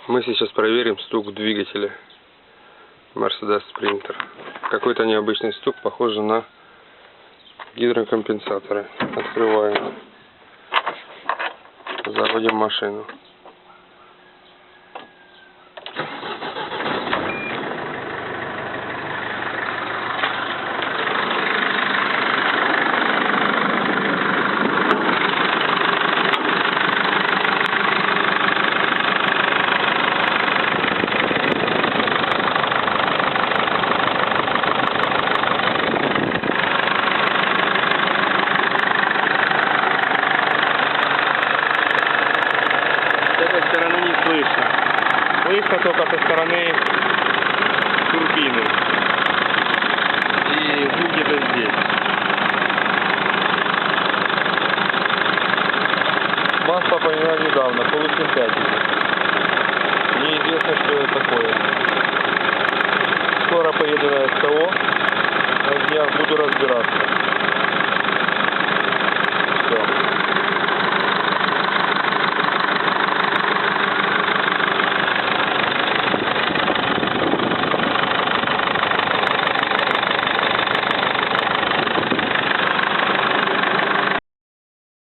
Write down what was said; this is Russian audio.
Мы сейчас проверим стук двигателя Mercedes Sprinter. Какой-то необычный стук, похоже на гидрокомпенсаторы. Открываем. Заводим машину. С этой стороны не слышно. Слышно только со стороны турбины. И звук где-то здесь. Масло поменял недавно, полусинтетика. Неизвестно, что это такое. Скоро поеду на СТО. На днях буду разбираться.